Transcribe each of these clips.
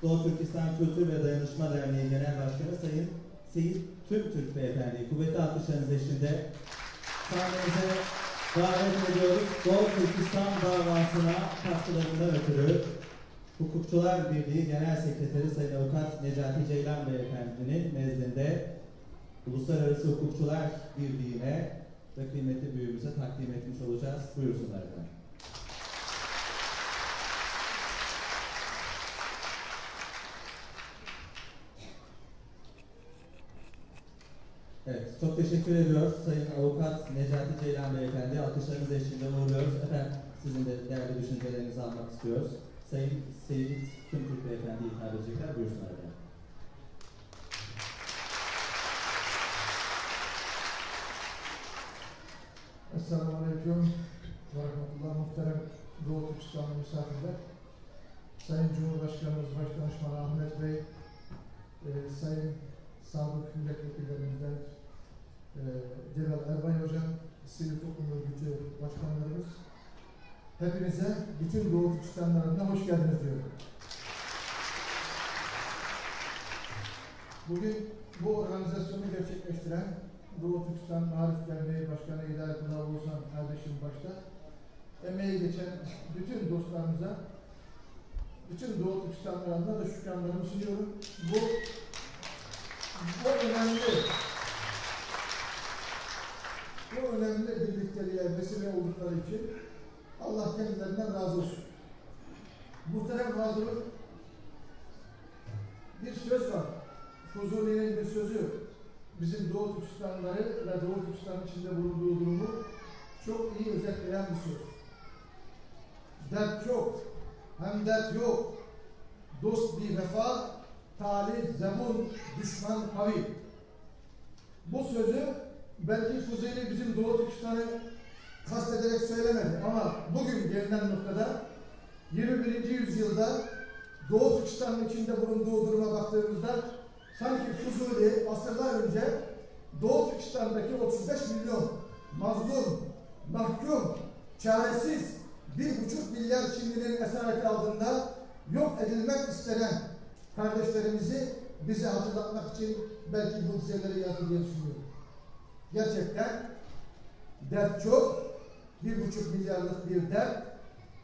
Doğu Türkistan Kültür ve Dayanışma Derneği Genel Başkanı Sayın Seyit Tümtürk Beyefendi'yi kuvvetli alkışlarınız eşliğinde sahnemize davet ediyoruz. Doğu Türkistan davasına katkılarından ötürü Hukukçular Birliği Genel Sekreteri Sayın Avukat Necati Ceylan Beyefendi'nin nezdinde Uluslararası Hukukçular Birliği'ne ve kıymetli büyüğümüze takdim etmiş olacağız. Buyursunlar efendim. Evet, çok teşekkür ediyoruz. Sayın Avukat Necati Ceylan Beyefendi, alkışlarınız eşliğinde uğurluyoruz. Efendim, sizin de değerli düşüncelerinizi almak istiyoruz. Sayın Seyit Tümtürk Beyefendi hitap edecekler. Buyursunlar efendim. Esselamu Aleyküm ve Rahmetullah. Muhterem Doğu Türkistanlı misafirler, Sayın Cumhurbaşkanımız Başdanışman Ahmet Bey, Sayın Sabık Milletvekillerimizden Celal Erbay Hocam, Sivil Toplum Örgütü Başkanlarımız, hepinize bütün Doğu Türkistanlarına hoş geldiniz diyorum. Bugün bu organizasyonu gerçekleştiren Doğu Türkistan Marif Derneği Başkanı Hidayetullah Oğuzhan kardeşim başta, emeği geçen bütün dostlarımıza, bütün Doğu Türkistanlarına da şükranlarımı sunuyorum. Bu önemli birlikteliğe vesile oldukları için Allah kendilerinden razı olsun. Muhterem hazırlık, bir söz var. Fuzuli'nin bir sözü, bizim Doğu Türkistanları ve Doğu Türkistan'ın içinde bulunduğu durumu çok iyi özetleyen bir söz. Dert çok, hem dert yok. Dost bir vefa, talih zemun, düşman kavi. Bu sözü belki Fuzuli bizim Doğu Türkistan'ı kastederek söylemedi ama bugün gelinen noktada 21. yüzyılda Doğu Türkistan'ın içinde bulunduğu duruma baktığımızda sanki Fuzuli asırlar önce Doğu Türkistan'daki 35 milyon mazlum, mahkum, çaresiz 1,5 milyar Çinli'nin esareti altında yok edilmek istenen kardeşlerimizi bize hatırlatmak için belki bu dizeleri yazdı diye düşünüyorum. Gerçekten dert çok, 1,5 milyarlık bir dert,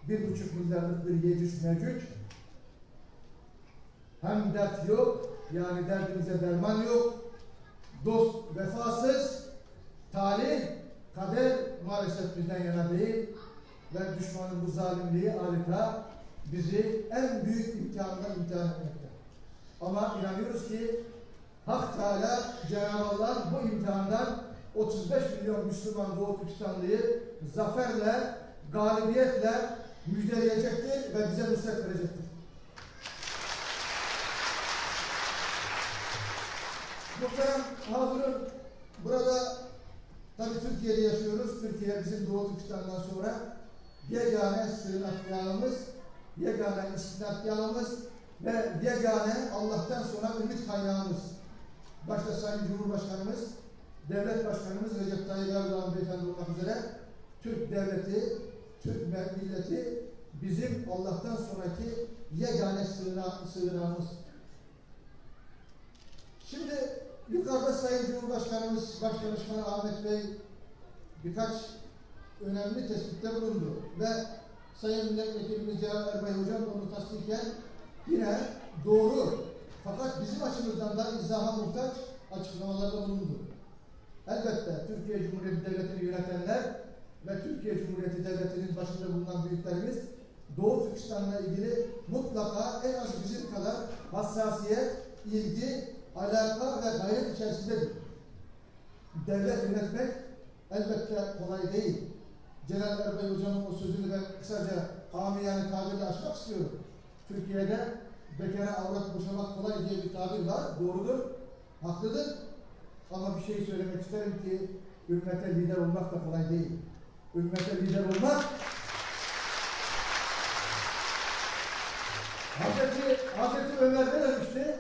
1,5 milyarlık bir Yecüc Mecüc. Hem dert yok, yani derdimize derman yok, dost vefasız, talih, kader maalesef bizden yana değil ve düşmanın bu zalimliği adeta bizi en büyük imtihanla imtihan etmekte. Ama inanıyoruz ki Hak Teala, Cenab-ı Allah bu imtihandan 35 milyon Müslüman Doğu Türkistanlıyı zaferle, galibiyetle müjdeleyecektir ve bize nusret verecektir. Muhterem hazırım, burada tabii Türkiye'de yaşıyoruz. Türkiye bizim Doğu Türkistan'dan sonra yegane sığınaklarımız, yegane istinadlarımız ve yegane Allah'tan sonra ümit kaynağımız. Başta Sayın Cumhurbaşkanımız, Devlet Başkanımız Recep Tayyip Erdoğan Beyefendi olmak üzere Türk devleti, Türk milleti bizim Allah'tan sonraki yegane sığınağımız. Şimdi yukarıda Sayın Cumhurbaşkanımız, Başdanışman Ahmet Bey birkaç önemli tespitte bulundu ve Sayın Milletvekilimiz Celal Erbay Hocam onu tasdikken yine doğru fakat bizim açımızdan da izaha muhtaç açıklamalarda bulundu. Elbette Türkiye Cumhuriyeti Devleti'ni yönetenler ve Türkiye Cumhuriyeti Devleti'nin başında bulunan büyüklerimiz Doğu Türkistan'la ilgili mutlaka en az bizim kadar hassasiyet, ilgi, alaka ve gayret içerisindedir. Devlet yönetmek elbette kolay değil. Celal Erbay Hocam'ın o sözünü ben kısaca amiyane tabirle açmak istiyorum. Türkiye'de bekara avrat boşamak kolay diye bir tabir var. Doğrudur, haklıdır. Ama bir şey söylemek isterim ki ümmete lider olmak da kolay değil. Ümmete lider olmak Hazreti Ömer ne demişti?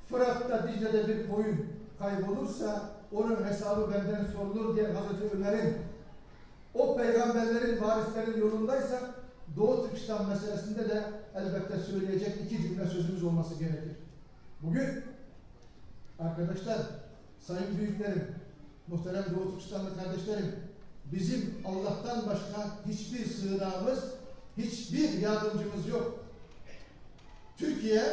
Fırat'ta Dicle'de bir koyun kaybolursa onun hesabı benden sorulur diye Hazreti Ömer'in o peygamberlerin varislerin yolundaysa Doğu Türkistan meselesinde de elbette söyleyecek iki cümle sözümüz olması gerekir. Bugün arkadaşlar, sayın büyüklerim, muhterem Doğu Türkistanlı kardeşlerim, bizim Allah'tan başka hiçbir sığınağımız, hiçbir yardımcımız yok. Türkiye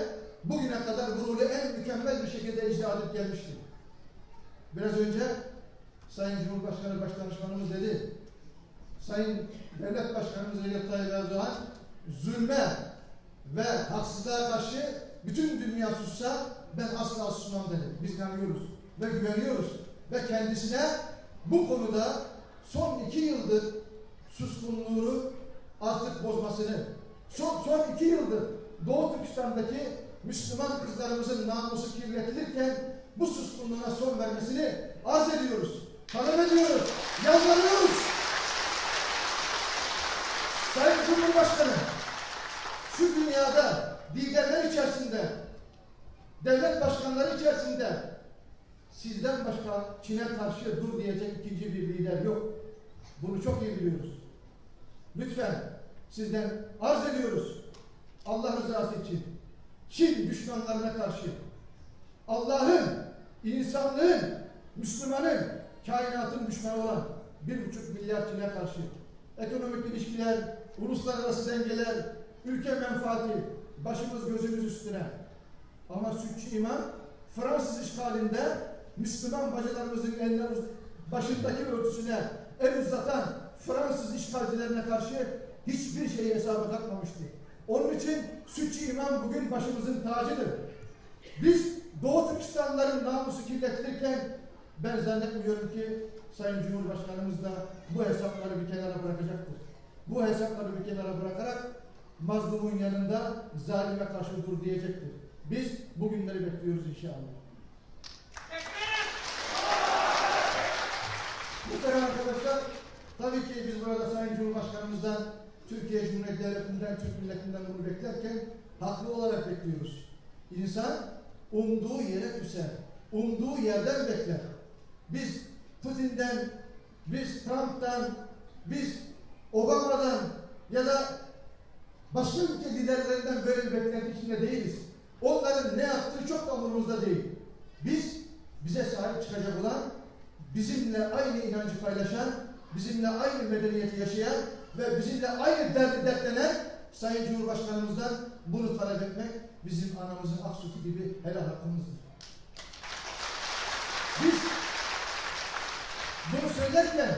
bugüne kadar bu rolü en mükemmel bir şekilde icra edip gelmiştir. Biraz önce Sayın Cumhurbaşkanı Başdanışmanımız dedi, Sayın Devlet Başkanımız Recep Tayyip Erdoğan zulme ve haksızlığa karşı bütün dünya sussa ben asla susmam dedi. Biz inanıyoruz ve güveniyoruz ve kendisine bu konuda son 2 yıldır suskunluğunu artık bozmasını, son 2 yıldır Doğu Türkistan'daki Müslüman kızlarımızın namusu kirletilirken bu suskunluğuna son vermesini arz ediyoruz. Talep ediyoruz. Yalvarıyoruz. Sayın Cumhurbaşkanı, şu dünyada liderler içerisinde, devlet başkanları içerisinde sizden başka Çin'e karşı dur diyecek ikinci bir lider yok. Bunu çok iyi biliyoruz. Lütfen sizden arz ediyoruz. Allah rızası için Çin düşmanlarına karşı Allah'ın, insanlığın, Müslümanın, kainatın düşmanı olan 1,5 milyar Çin'e karşı ekonomik ilişkiler, uluslararası dengeler, ülke menfaati, başımız gözümüz üstüne. Ama Sütçü İmam Fransız işgalinde Müslüman bacılarımızın eline başındaki örtüsüne el uzatan Fransız işgalcilerine karşı hiçbir şeyi hesaba katmamıştı. Onun için Sütçü İmam bugün başımızın tacıdır. Biz Doğu Türkistanlıların namusu kirletilirken ben zannetmiyorum ki Sayın Cumhurbaşkanımız da bu hesapları bir kenara bırakacaktır. Bu hesapları bir kenara bırakarak mazlumun yanında zalime karşı dur diyecektir. Biz bugünleri bekliyoruz inşallah. Muhterem arkadaşlar, tabii ki biz burada Sayın Cumhurbaşkanımızdan, Türkiye Cumhuriyeti Devleti'nden, Türk milletinden bunu beklerken haklı olarak bekliyoruz. İnsan umduğu yere küser, umduğu yerden bekler. Biz Putin'den, biz Trump'tan, biz Obama'dan ya da başka ülke liderlerinden böyle bir beklenti içinde değiliz. Onların ne yaptığı çok da umurumuzda değil. Biz, bize sahip çıkacak olan, bizimle aynı inancı paylaşan, bizimle aynı medeniyeti yaşayan ve bizimle aynı derdi dertlenen Sayın Cumhurbaşkanımızdan bunu talep etmek bizim anamızın ak sütü gibi helal hakkımızdır. Biz bunu söylerken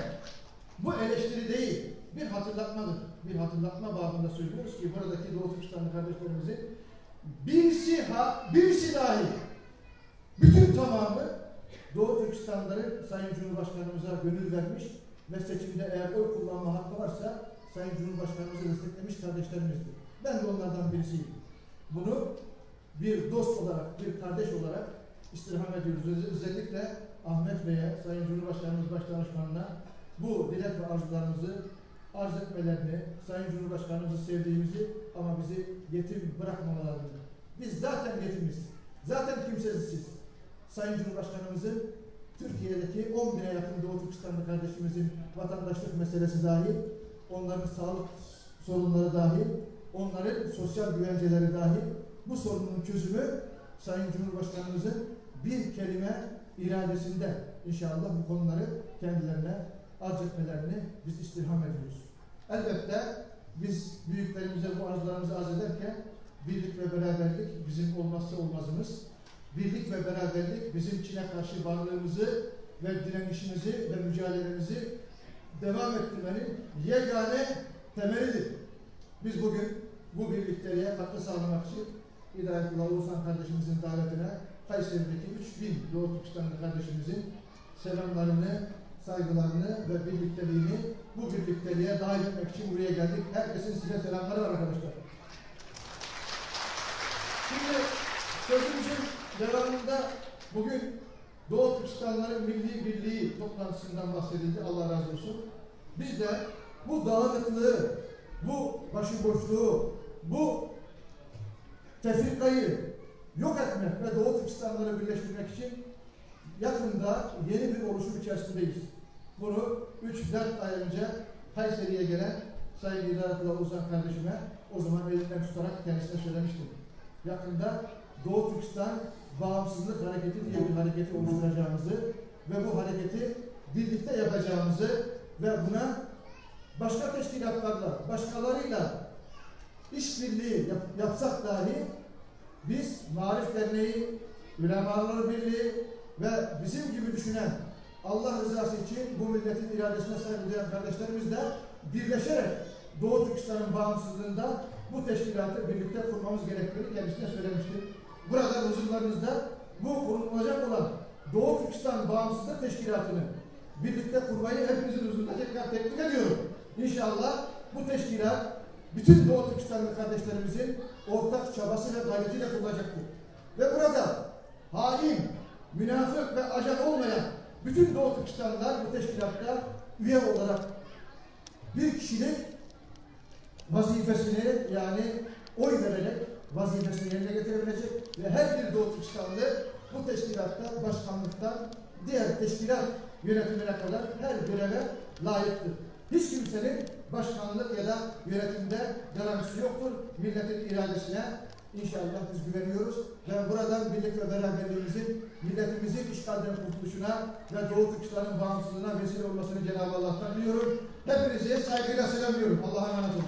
bu eleştiri değil, bir hatırlatmadır. Bir hatırlatma babında söylüyoruz ki buradaki Doğu Türkistanlı kardeşlerimizin birisi dahi bütün tamamı Doğu Türkistanlıları Sayın Cumhurbaşkanımıza gönül vermiş ve seçimde eğer oy kullanma hakkı varsa Sayın Cumhurbaşkanımızı desteklemiş kardeşlerimizdir. Ben de onlardan birisiyim. Bunu bir dost olarak, bir kardeş olarak istirham ediyoruz. Özellikle Ahmet Bey'e, Sayın Cumhurbaşkanımız Başdanışmanı'na bu dilek ve arzularımızı arz etmelerini, Sayın Cumhurbaşkanımızı sevdiğimizi ama bizi yetim bırakmamalarını. Biz zaten yetimiz. Zaten kimsesiz. Sayın Cumhurbaşkanımızın Türkiye'deki 10.000'e yakın Doğu Türkistanlı kardeşimizin vatandaşlık meselesi dahil, onların sağlık sorunları dahil, onların sosyal güvenceleri dahil, bu sorunun çözümü Sayın Cumhurbaşkanımızın bir kelime iradesinde inşallah bu konuları kendilerine arz etmelerini biz istirham ediyoruz. Elbette biz büyüklerimize bu arzularımızı arz ederken birlik ve beraberlik bizim olmazsa olmazımız. Birlik ve beraberlik bizim Çin'e karşı varlığımızı ve direnişimizi ve mücadelemizi devam ettirmenin yegane temelidir. Biz bugün bu birlikteliğe katkı sağlamak için Hidayetullah Oğuzhan kardeşimizin davetine Kayseri'deki 3.000 Doğu Türkistanlı kardeşimizin selamlarını, saygılarını ve birlikteliğini bu birlikteliğe dahil etmek için buraya geldik. Herkesin size selamları var arkadaşlar. Şimdi sözümüzün devamında bugün Doğu Türkistanlıların Milli Birliği toplantısından bahsedildi. Allah razı olsun. Biz de bu dağınıklığı, bu başıboşluğu, bu tefrikayı yok etmek ve Doğu Türkistanlıları birleştirmek için yakında yeni bir oluşum içerisindeyiz. Bunu 3-4 ay önce Kayseri'ye gelen Sayın Hidayetullah Oğuzhan kardeşime o zaman elinden tutarak kendisine söylemiştim. yakında Doğu Türkistan Bağımsızlık Hareketi diye bir hareketi oluşturacağımızı ve bu hareketi birlikte yapacağımızı ve buna başka teşkilatlarla, başkalarıyla işbirliği yapsak dahi biz Maarif Derneği, Ulemalar Birliği ve bizim gibi düşünen, Allah rızası için bu milletin iradesine saygı duyan kardeşlerimizle birleşerek Doğu Türkistan'ın bağımsızlığında bu teşkilatı birlikte kurmamız gerektiğini kendisine söylemiştim. Burada huzurlarınızda bu kurulacak olan Doğu Türkistan Bağımsızlık Teşkilatı'nı birlikte kurmayı hepinizin huzurunda tekrar teklif ediyorum. İnşallah bu teşkilat bütün Doğu Türkistanlı kardeşlerimizin ortak çabası ve gayretiyle kurulacaktır. Ve burada hain, münafık ve ajan olmayan bütün Doğu Türkistanlılar bu teşkilatta üye olarak bir kişilik vazifesini, yani oy vererek vazifesini yerine getirebilecek ve her bir Doğu Türkistanlı bu teşkilatta başkanlıktan diğer teşkilat yönetimine kadar her göreve layıktır. Hiç kimsenin başkanlık ya da yönetimde garantisi yoktur. Milletin iradesine inşallah biz güveniyoruz ve buradan birlik ve beraberliğimizin milletimizin işgalden kurtuluşuna ve Doğu Türkistan'ın bağımsızlığına vesile olmasını Cenab-ı Allah'tan diliyorum. Hepinize saygıyla selamlıyorum. Allah'a emanet olun.